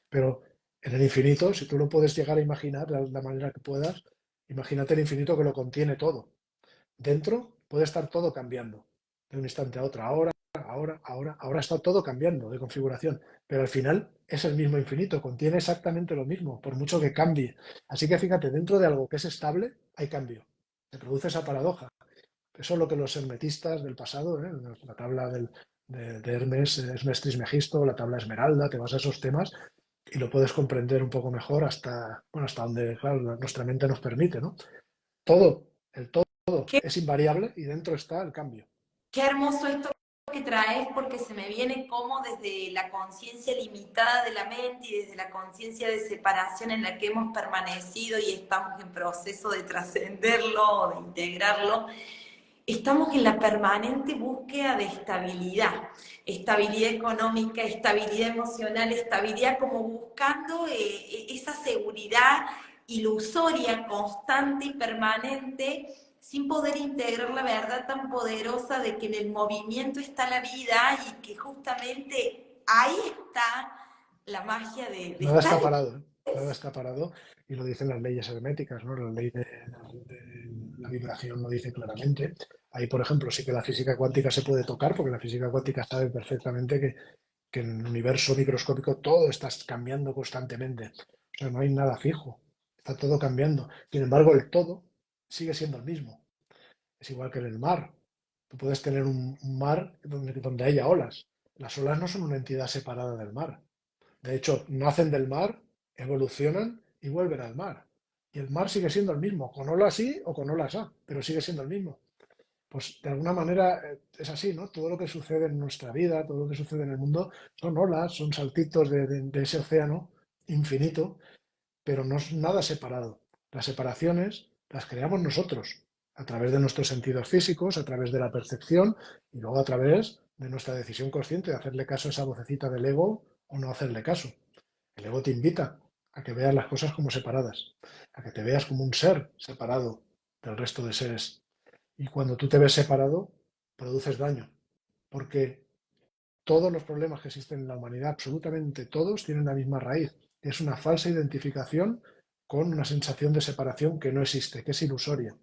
Pero en el infinito, si tú lo puedes llegar a imaginar de la manera que puedas, imagínate el infinito que lo contiene todo. Dentro puede estar todo cambiando de un instante a otro. Ahora está todo cambiando de configuración, pero al final es el mismo infinito, contiene exactamente lo mismo, por mucho que cambie. Así que fíjate, dentro de algo que es estable, hay cambio. Se produce esa paradoja. Eso es lo que los hermetistas del pasado, la tabla de Hermes, Hermes Trismegisto, la tabla Esmeralda, te vas a esos temas y lo puedes comprender un poco mejor hasta, bueno, hasta donde claro, nuestra mente nos permite, ¿no? Todo, el todo qué, es invariable y dentro está el cambio. qué hermoso esto que traes porque se me viene como desde la conciencia limitada de la mente y desde la conciencia de separación en la que hemos permanecido y estamos en proceso de trascenderlo o de integrarlo, estamos en la permanente búsqueda de estabilidad, estabilidad económica, estabilidad emocional, estabilidad como buscando esa seguridad ilusoria, constante y permanente, sin poder integrar la verdad tan poderosa de que en el movimiento está la vida y que justamente ahí está la magia de Nada está estar. parado, ¿eh? Nada está parado y lo dicen las leyes herméticas, ¿no? La ley de la vibración lo dice claramente. Ahí, por ejemplo, sí que la física cuántica se puede tocar, porque la física cuántica sabe perfectamente que en el universo microscópico todo está cambiando constantemente. sea, no hay nada fijo, está todo cambiando. Sin embargo, el todo sigue siendo el mismo. Es igual que en el mar. Tú puedes tener un mar donde haya olas. Las olas no son una entidad separada del mar. De hecho, nacen del mar, evolucionan y vuelven al mar. Y el mar sigue siendo el mismo, con olas sí o con olas A, pero sigue siendo el mismo. Pues de alguna manera es así, ¿no? Todo lo que sucede en nuestra vida, todo lo que sucede en el mundo, son olas, son saltitos de ese océano infinito, pero no es nada separado. Las separaciones las creamos nosotros, a través de nuestros sentidos físicos, a través de la percepción y luego a través de nuestra decisión consciente de hacerle caso a esa vocecita del ego o no hacerle caso. El ego te invita a que veas las cosas como separadas, a que te veas como un ser separado del resto de seres. Y cuando tú te ves separado, produces daño, porque todos los problemas que existen en la humanidad, absolutamente todos, tienen la misma raíz. Es una falsa identificación con una sensación de separación que no existe, que es ilusoria.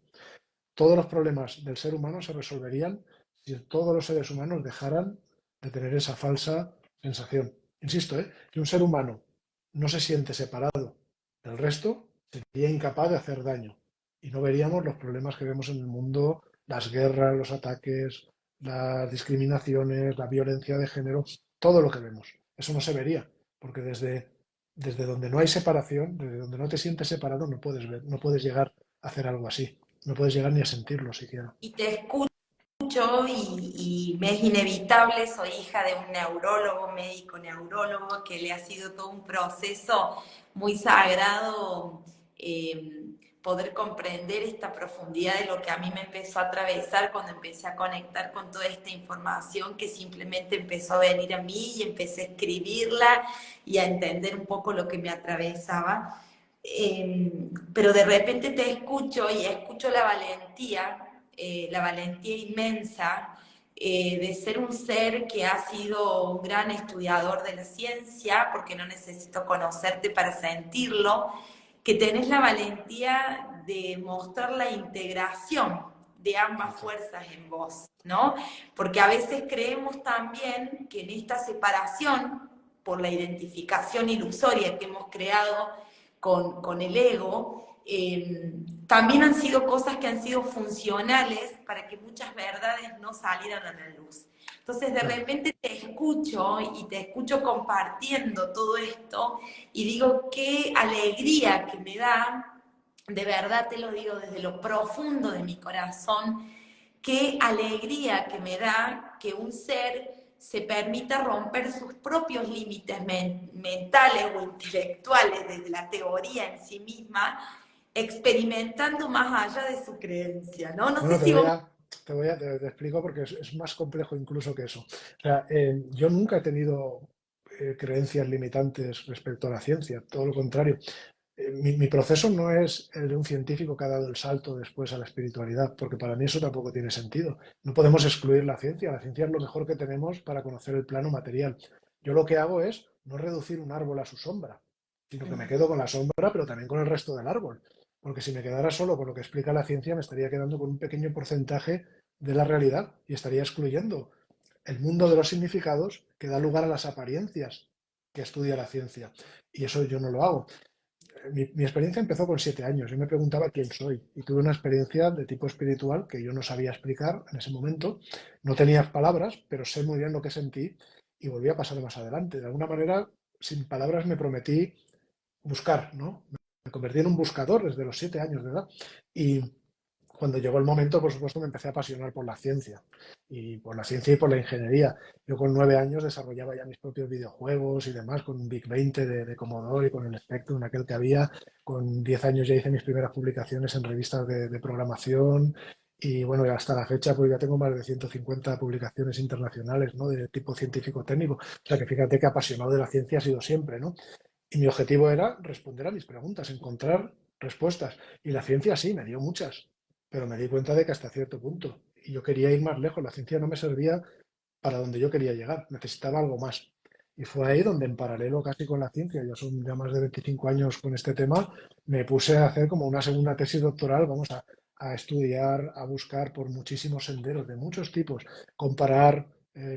Todos los problemas del ser humano se resolverían si todos los seres humanos dejaran de tener esa falsa sensación. Insisto, que un ser humano no se siente separado del resto, sería incapaz de hacer daño. Y no veríamos los problemas que vemos en el mundo, las guerras, los ataques, las discriminaciones, la violencia de género, todo lo que vemos. Eso no se vería, porque desde donde no hay separación, desde donde no te sientes separado, no puedes ver, no puedes llegar a hacer algo así. No puedes llegar ni a sentirlo siquiera. Y te escucho y me es inevitable, soy hija de un neurólogo, médico neurólogo, que le ha sido todo un proceso muy sagrado poder comprender esta profundidad de lo que a mí me empezó a atravesar cuando empecé a conectar con toda esta información que simplemente empezó a venir a mí y empecé a escribirla y a entender un poco lo que me atravesaba. Pero de repente te escucho y escucho la valentía inmensa de ser un ser que ha sido un gran estudiador de la ciencia, porque no necesito conocerte para sentirlo, que tenés la valentía de mostrar la integración de ambas fuerzas en vos, ¿no? Porque a veces creemos también que en esta separación, por la identificación ilusoria que hemos creado con el ego, también han sido cosas que han sido funcionales para que muchas verdades no salieran a la luz. Entonces de Claro. repente te escucho y te escucho compartiendo todo esto y digo, qué alegría que me da, de verdad te lo digo desde lo profundo de mi corazón, qué alegría que me da que un ser se permita romper sus propios límites mentales o intelectuales desde la teoría en sí misma, experimentando más allá de su creencia, ¿no? No sé Bueno, si vos... te explico porque es más complejo incluso que eso. O sea, yo nunca he tenido creencias limitantes respecto a la ciencia, todo lo contrario. Mi proceso no es el de un científico que ha dado el salto después a la espiritualidad, porque para mí eso tampoco tiene sentido. No podemos excluir la ciencia es lo mejor que tenemos para conocer el plano material. Yo lo que hago es no reducir un árbol a su sombra, sino que me quedo con la sombra, pero también con el resto del árbol. Porque si me quedara solo con lo que explica la ciencia, me estaría quedando con un pequeño porcentaje de la realidad y estaría excluyendo el mundo de los significados que da lugar a las apariencias que estudia la ciencia. Y eso yo no lo hago. Mi experiencia empezó con 7 años. Yo me preguntaba quién soy y tuve una experiencia de tipo espiritual que yo no sabía explicar en ese momento. No tenía palabras, pero sé muy bien lo que sentí y volví a pasar más adelante. De alguna manera, sin palabras me prometí buscar, ¿no? Me convertí en un buscador desde los 7 años de edad. Y cuando llegó el momento, por supuesto, me empecé a apasionar por la ciencia y por la ingeniería. Yo con 9 años desarrollaba ya mis propios videojuegos y demás, con un Big 20 de Commodore y con el Spectrum, aquel que había. Con 10 años ya hice mis primeras publicaciones en revistas de programación y bueno, y hasta la fecha pues ya tengo más de 150 publicaciones internacionales, ¿no? De tipo científico-técnico. O sea que fíjate que apasionado de la ciencia ha sido siempre, ¿no? Y mi objetivo era responder a mis preguntas, encontrar respuestas. Y la ciencia sí, me dio muchas, pero me di cuenta de que hasta cierto punto. Y yo quería ir más lejos, la ciencia no me servía para donde yo quería llegar, necesitaba algo más. Y fue ahí donde en paralelo casi con la ciencia, yo son ya más de 25 años con este tema, me puse a hacer como una segunda tesis doctoral, vamos a estudiar, a buscar por muchísimos senderos de muchos tipos, comparar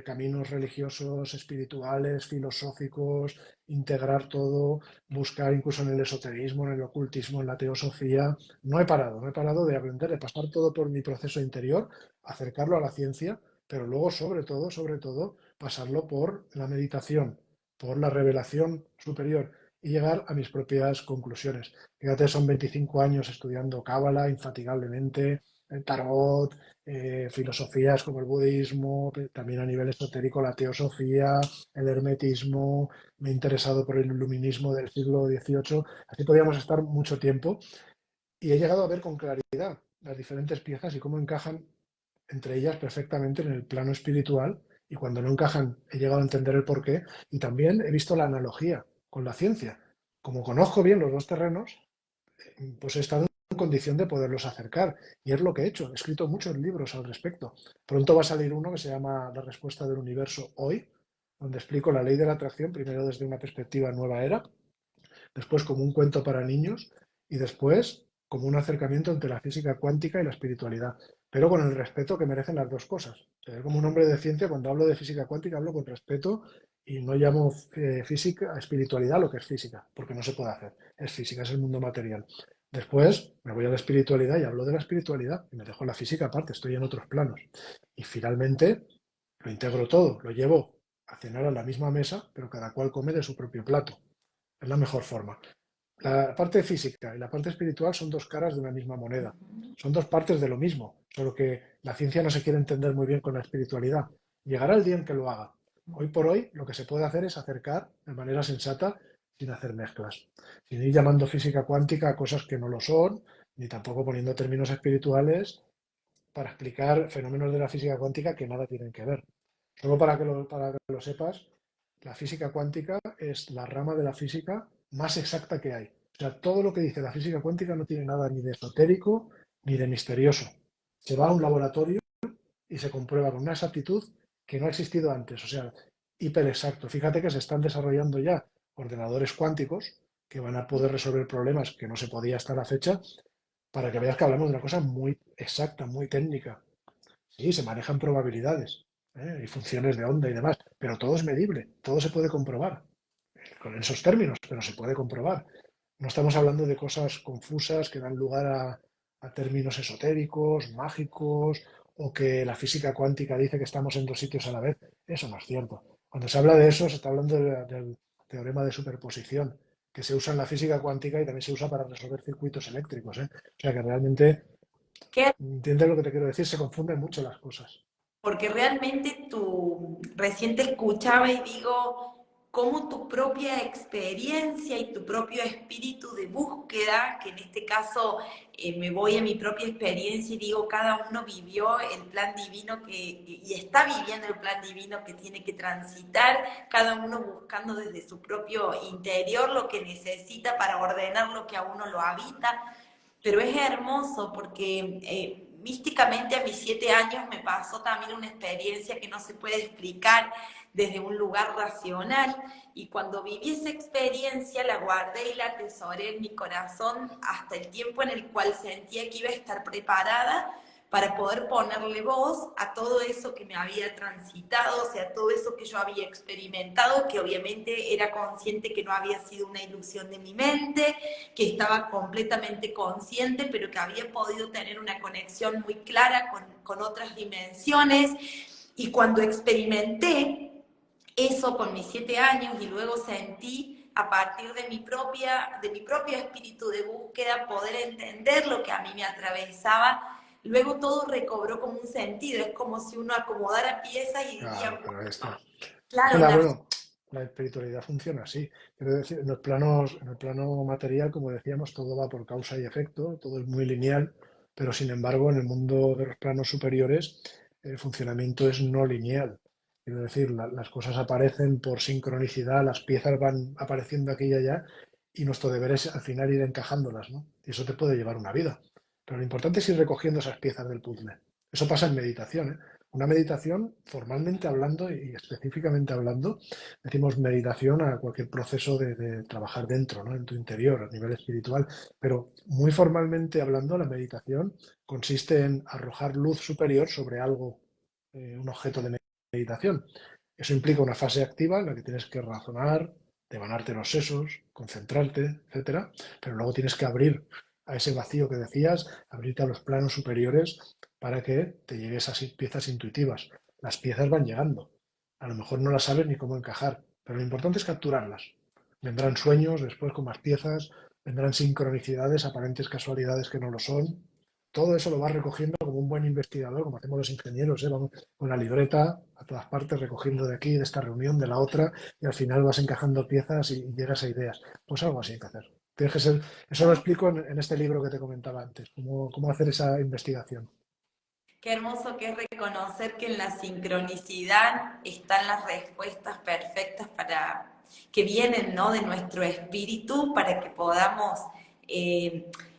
caminos religiosos, espirituales, filosóficos, integrar todo, buscar incluso en el esoterismo, en el ocultismo, en la teosofía. No he parado de aprender, de pasar todo por mi proceso interior, acercarlo a la ciencia, pero luego sobre todo, pasarlo por la meditación, por la revelación superior y llegar a mis propias conclusiones. Fíjate, son 25 años estudiando Cábala infatigablemente, el tarot, filosofías como el budismo, también a nivel esotérico la teosofía, el hermetismo, me he interesado por el iluminismo del siglo XVIII, así podríamos estar mucho tiempo y he llegado a ver con claridad las diferentes piezas y cómo encajan entre ellas perfectamente en el plano espiritual y cuando no encajan he llegado a entender el porqué y también he visto la analogía con la ciencia. Como conozco bien los dos terrenos, pues he estado en condición de poderlos acercar. Y es lo que he hecho. He escrito muchos libros al respecto. Pronto va a salir uno que se llama La respuesta del universo hoy, donde explico la ley de la atracción, primero desde una perspectiva nueva era, después como un cuento para niños y después como un acercamiento entre la física cuántica y la espiritualidad, pero con el respeto que merecen las dos cosas. Como un hombre de ciencia, cuando hablo de física cuántica hablo con respeto y no llamo física, espiritualidad lo que es física, porque no se puede hacer. Es física, es el mundo material. Después me voy a la espiritualidad y hablo de la espiritualidad y me dejo la física aparte, estoy en otros planos. Y finalmente lo integro todo, lo llevo a cenar a la misma mesa, pero cada cual come de su propio plato. Es la mejor forma. La parte física y la parte espiritual son dos caras de una misma moneda. Son dos partes de lo mismo, solo que la ciencia no se quiere entender muy bien con la espiritualidad. Llegará el día en que lo haga. Hoy por hoy lo que se puede hacer es acercar de manera sensata sin hacer mezclas, sin ir llamando física cuántica a cosas que no lo son, ni tampoco poniendo términos espirituales para explicar fenómenos de la física cuántica que nada tienen que ver. Solo para que lo sepas, la física cuántica es la rama de la física más exacta que hay. O sea, todo lo que dice la física cuántica no tiene nada ni de esotérico ni de misterioso. Se va a un laboratorio y se comprueba con una exactitud que no ha existido antes. O sea, hiper exacto. Fíjate que se están desarrollando ya ordenadores cuánticos que van a poder resolver problemas que no se podía hasta la fecha, para que veas que hablamos de una cosa muy exacta, muy técnica. Sí, se manejan probabilidades, y funciones de onda y demás, pero todo es medible, todo se puede comprobar con esos términos, pero se puede comprobar. No estamos hablando de cosas confusas que dan lugar a términos esotéricos, mágicos, o que la física cuántica dice que estamos en dos sitios a la vez. Eso no es cierto. Cuando se habla de eso, se está hablando del teorema de superposición, que se usa en la física cuántica y también se usa para resolver circuitos eléctricos, ¿eh? O sea que realmente, ¿Qué? ¿entiendes lo que te quiero decir? Se confunden mucho las cosas. Porque realmente tú recién te escuchaba y digo, cómo tu propia experiencia y tu propio espíritu de búsqueda, que en este caso me voy a mi propia experiencia y digo, cada uno vivió el plan divino y está viviendo el plan divino que tiene que transitar, cada uno buscando desde su propio interior lo que necesita para ordenar lo que a uno lo habita. Pero es hermoso porque místicamente a mis 7 años me pasó también una experiencia que no se puede explicar desde un lugar racional, y cuando viví esa experiencia la guardé y la atesoré en mi corazón hasta el tiempo en el cual sentía que iba a estar preparada para poder ponerle voz a todo eso que me había transitado, o sea, todo eso que yo había experimentado, que obviamente era consciente que no había sido una ilusión de mi mente, que estaba completamente consciente, pero que había podido tener una conexión muy clara con otras dimensiones. Y cuando experimenté eso con mis 7 años y luego sentí a partir de mi propio espíritu de búsqueda poder entender lo que a mí me atravesaba, luego todo recobró como un sentido, es como si uno acomodara piezas y diría, Claro, pero ahí está. Es que claro, bueno, la espiritualidad funciona así. Quiero decir, en el plano material, como decíamos, todo va por causa y efecto, todo es muy lineal, pero sin embargo, en el mundo de los planos superiores, el funcionamiento es no lineal. Quiero decir, las cosas aparecen por sincronicidad, las piezas van apareciendo aquí y allá, y nuestro deber es al final ir encajándolas, ¿no? Y eso te puede llevar una vida. Pero lo importante es ir recogiendo esas piezas del puzzle. Eso pasa en meditación, ¿eh? Una meditación, formalmente hablando y específicamente hablando, decimos meditación a cualquier proceso de trabajar dentro, ¿no? En tu interior, a nivel espiritual. Pero muy formalmente hablando, la meditación consiste en arrojar luz superior sobre algo, un objeto de meditación. Eso implica una fase activa en la que tienes que razonar, devanarte los sesos, concentrarte, etcétera, pero luego tienes que abrir a ese vacío que decías, abrirte a los planos superiores para que te llegues a piezas intuitivas. Las piezas van llegando. A lo mejor no las sabes ni cómo encajar, pero lo importante es capturarlas. Vendrán sueños después con más piezas, vendrán sincronicidades, aparentes casualidades que no lo son. Todo eso lo vas recogiendo como un buen investigador, como hacemos los ingenieros, ¿eh? Vamos con la libreta a todas partes, recogiendo de aquí, de esta reunión, de la otra, y al final vas encajando piezas y llegas a ideas. Pues algo así hay que hacer. Tienes que ser, eso lo explico en este libro que te comentaba antes, cómo hacer esa investigación. Qué hermoso que es reconocer que en la sincronicidad están las respuestas perfectas para que vienen, ¿no?, de nuestro espíritu para que podamos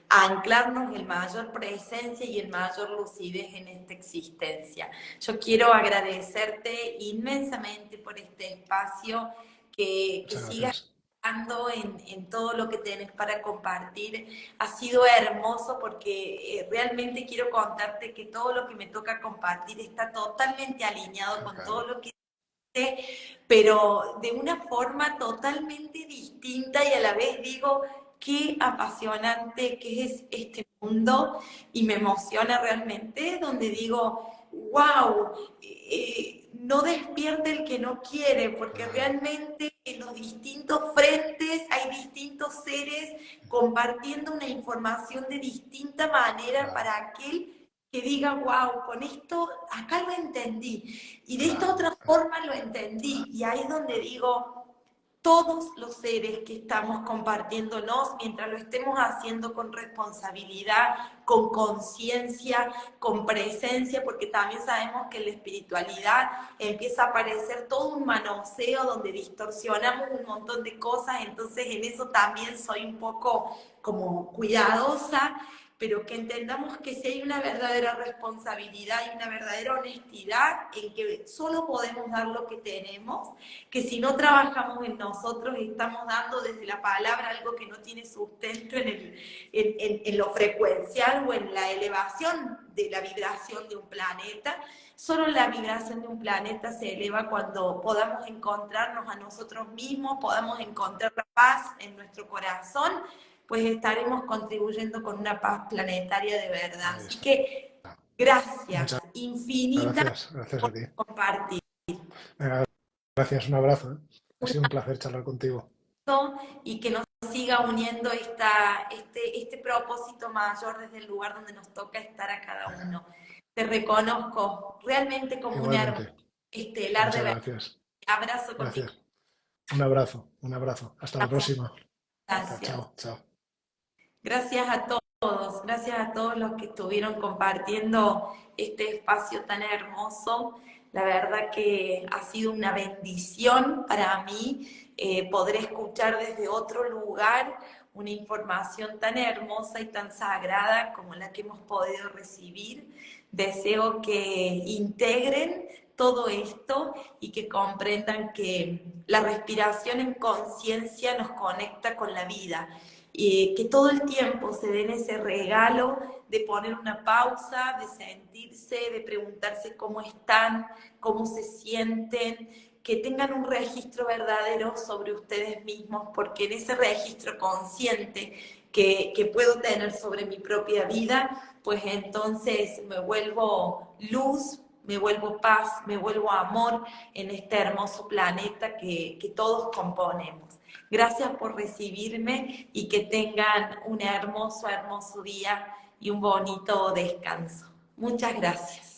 anclarnos en mayor presencia y en mayor lucidez en esta existencia. Yo quiero agradecerte inmensamente por este espacio, que Muchas sigas gracias. en todo lo que tenés para compartir. Ha sido hermoso porque realmente quiero contarte que todo lo que me toca compartir está totalmente alineado con todo Claro, lo que sé, pero de una forma totalmente distinta y a la vez digo, qué apasionante que es este mundo y me emociona realmente, donde digo, wow, no despierte el que no quiere, porque claro, realmente en los distintos frentes hay distintos seres compartiendo una información de distinta manera claro, para aquel que diga, wow, con esto acá lo entendí y de esta claro, otra forma lo entendí. Y ahí es donde digo, todos los seres que estamos compartiéndonos, mientras lo estemos haciendo con responsabilidad, con conciencia, con presencia, porque también sabemos que en la espiritualidad empieza a aparecer todo un manoseo donde distorsionamos un montón de cosas, entonces en eso también soy un poco como cuidadosa, pero que entendamos que si hay una verdadera responsabilidad y una verdadera honestidad en que solo podemos dar lo que tenemos, que si no trabajamos en nosotros estamos dando desde la palabra algo que no tiene sustento en lo frecuencial o en la elevación de la vibración de un planeta. Solo la vibración de un planeta se eleva cuando podamos encontrarnos a nosotros mismos, podamos encontrar la paz en nuestro corazón, pues estaremos contribuyendo con una paz planetaria de verdad. ahí Así está. que gracias Muchas infinitas gracias, gracias a por ti. compartir Venga, gracias, un abrazo, ¿eh? Ha sido un placer charlar contigo. y que nos siga uniendo este propósito mayor desde el lugar donde nos toca estar a cada uno. Te reconozco realmente como una hermana Igualmente, estelar de muchas verdad. gracias. Abrazo con mi Gracias. Un abrazo, un abrazo. Hasta la corazón. próxima. Chao, Gracias. chao, chao. Gracias a todos los que estuvieron compartiendo este espacio tan hermoso. La verdad que ha sido una bendición para mí poder escuchar desde otro lugar una información tan hermosa y tan sagrada como la que hemos podido recibir. Deseo que integren todo esto y que comprendan que la respiración en conciencia nos conecta con la vida, y que todo el tiempo se den ese regalo de poner una pausa, de sentirse, de preguntarse cómo están, cómo se sienten, que tengan un registro verdadero sobre ustedes mismos, porque en ese registro consciente que puedo tener sobre mi propia vida, pues entonces me vuelvo luz, me vuelvo paz, me vuelvo amor en este hermoso planeta que todos componemos. Gracias por recibirme y que tengan un hermoso, hermoso día y un bonito descanso. Muchas gracias.